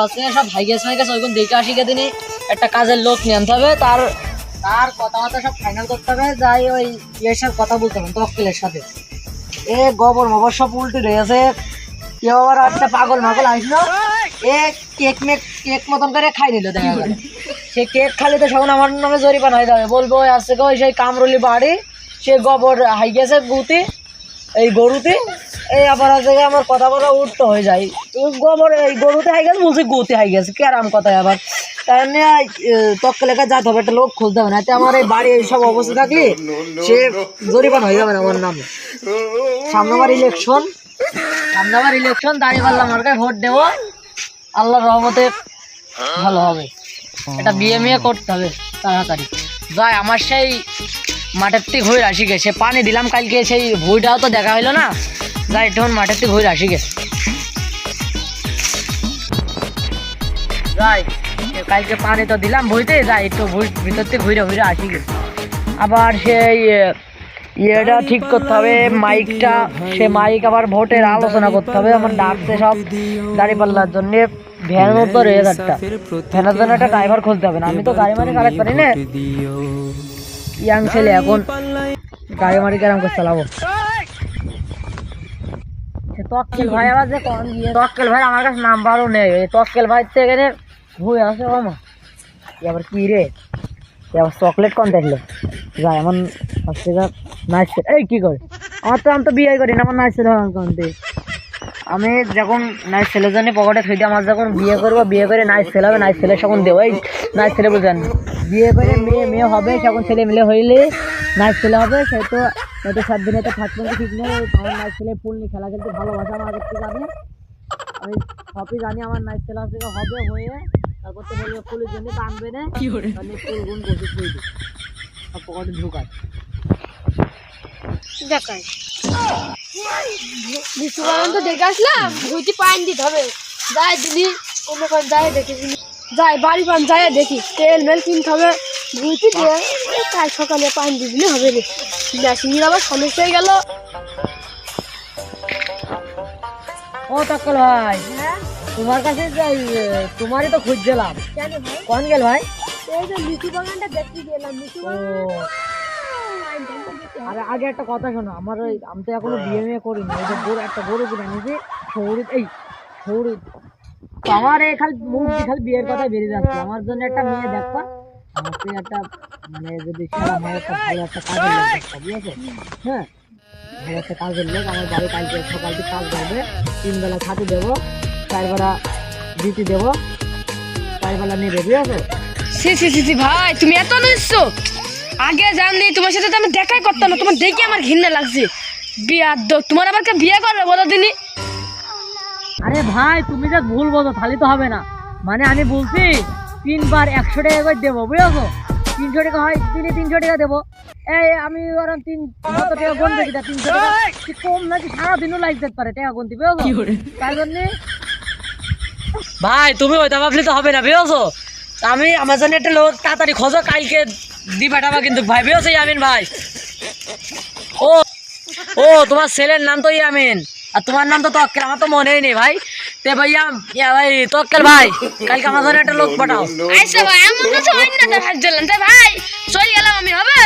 আছে সব ভাইগেস ভাইগেস ওইগুলো দেখে আসি কে দিনই একটা কাজের লোক নিয়ে আনতে হবে, তার তার কথাবার্তা সব ফাইনাল করতে হবে, যাই ওই ইয়ের সাথে কথা বলতে হবে তক্কেলের সাথে। এ গোবর মোবর সব উল্টে রয়েছে, কেউ আবার একটা পাগল মাগল আসলো, এ কেক মতন করে খাই নিল দেখা গেল। সে কেক খালি তো সখন আমার নামে জরিমানা হয়ে যাবে, বলবো আসছে ওই সেই কামরুলি বাড়ি সে গোবর হাই গেছে গুতে এই গরুতে, এই আবার জায়গায় আমার কথা বলা উঠতে হয়ে যায়, গোবর এই গরুতে হাই গেছে বলছে গুতে হাই গেছে কেরাম কথায় আবার, তাই নিয়ে তক্কেলেখা যেতে হবে, একটা লোক খুলতে হবে না, এতে আমার এই বাড়ি এইসব অবস্থা থাকলে সে জরিমানা হয়ে যাবে না আমার নামে। সামনে আবার ইলেকশন, দাঁড়িয়ে পারলাম আমার কাছে ভোট দেবো, আল্লাহর রহমতে ভালো হবে। এটা বিয়ে করতে হবে তাড়াতাড়ি। যাই আমার সেই মাঠের থেকে ঘুরে আসি গে, সে পানি দিলাম কালকে, সেই ভুঁইটাও তো দেখা হইলো না, যাই একটু মাঠের থেকে ঘুরে আসি গে। যাই কালকে পানি তো দিলাম ভুঁইতে, যাই একটু ভিতর থেকে ঘুরে আসি গে। আবার সেই ইয়েটা ঠিক করতে হবে মাইকটা, সে মাইক আবার ভোটের আলোচনা করতে হবে, আমার ডাকছে সব দাঁড়িপাল্লার জন্য ভ্যান মতো রয়েছে, একটা ভ্যানের জন্য একটা ড্রাইভার খুলতে হবে না, আমি তো গাড়ি মারি চালাতে পারি না, ইয়াং ছেলে এখন গাড়ি মারি কেরাম করে চালাবো। তক্কেল ভাই আবার যে কখন গিয়ে, তক্কেল ভাই আমার কাছে নাম্বারও নেই, তক্কেল ভাই থেকে এখানে ঘুরে আসে মামা আবার কি রে আবার চকলেট কম দেখলো, যাই এমন নাইস এই কি করে আমার তো আমি তো বিয়ে করি না, আমার নাইস ছেলে কমতে, আমি যখন নাইস ছেলের জন্য পকেটে থুই আমার যখন বিয়ে করবো, বিয়ে করে নাইস ছেলে হবে, নাইস ছেলে যখন দেবো, এই নাইস ছেলে বুঝলেন, বিয়ে করে মেয়ে হবে তখন ছেলে মিলে হইলে নাইস ছেলে হবে, সে তো হয়তো 7 দিনে তো থাকবে না ঠিক নেই, আমার নাইস ছেলে ফুল নিয়ে খেলা খেলতে ভালোবাসা আমার আগের থেকে জানি, আমি সবই জানি আমার নাইস ছেলে থেকে হবে হয়ে তারপর তো বলবে ফুলের জন্য টানবে না, তাহলে ফুল গুণ করতে ফুল সব পকেটে ঢুকায় দেখাই লিচু বাগান তো দেখে আসলাম, ভুইটি পানি দিতে হবে, যাই দিলি অন্য কাজ যাই দেখি, যাই বাড়ি পান যাই দেখি তেল মেল কিনতে হবে, ভুইটি দিয়ে তাই সকালে পানি দিয়ে দিলে হবে রে, মেশিনের আবার সমস্যা হয়ে গেল। ও তক্কল ভাই, তোমার কাছে যাই তোমারই তো খুঁজছিলাম, কেন ভাই? কোন গেল ভাই? এই যে লিচু বাগানটা দেখতে গেলাম, লিচু বাগান আরে আগে একটা কথা শোনো, আমার ওই আমি তো এখনো বিয়ে করিনি, ওই যে একটা গরু কিনে নিয়েছি শহরে, এই শহরে আমার এই খালি মুখ দিয়ে খালি বিয়ের কথাই বেরিয়ে যাচ্ছে, আমার জন্য একটা মেয়ে দেখবা, আমার তো একটা মানে যদি সেরকম হয় একটা ভালো একটা কাজের লোক দেখবা, বুঝেছো? হ্যাঁ ভালো একটা কাজের লোক আমার বাড়ি কালকে সকাল থেকে কাজ করবে, 3 বেলা খাতে দেবো, 4 বেলা দিতে দেবো, 4 বেলা নেবে, বুঝেছো? সি ভাই তুমি এত নিচ্ছো, আগে জানি তোমার সাথে তো আমি দেখাই করতাম না, তোমার দেখে আমার ঘৃণা লাগছে, বিয়ার তোমার আবার কে বিয়ে করবে বলো দিনই? আরে ভাই তুমি যা ভুল বলো তাহলে তো হবে না, মানে আমি বলছি 3 বার 100 টাকা করে দেবো, বুঝেছো? 300 টাকা হয় দিনে 300 টাকা দেবো, এই আমি ওরকম 300 টাকা গুনবে কিনা, 300 টাকা কি কম নাকি সারাদিনও লাইফ যেতে পারে টাকা গুনতে, বুঝেছো? তার জন্য ভাই তুমি ওইটা ভাবলে তো হবে না, বুঝেছো? আমি আমার জন্য একটা লোক তাড়াতাড়ি খোঁজো, কালকে দিবা টাকা কিন্তু ভাই, বুঝেছো ইয়ামিন ভাই? ও ও তোমার ছেলের নাম তো ইয়ামিন আর তোমার নাম তো তক্কেল, আমার তো মনেই নেই ভাই, তে ভাইয়া ভাই তক্কেল ভাই কালকে আমার জন্য একটা লোক পাঠাও। আচ্ছা ভাই আমার কাছে হয় না, ভাই চলেন ভাই চলে গেলাম আমি, হবে।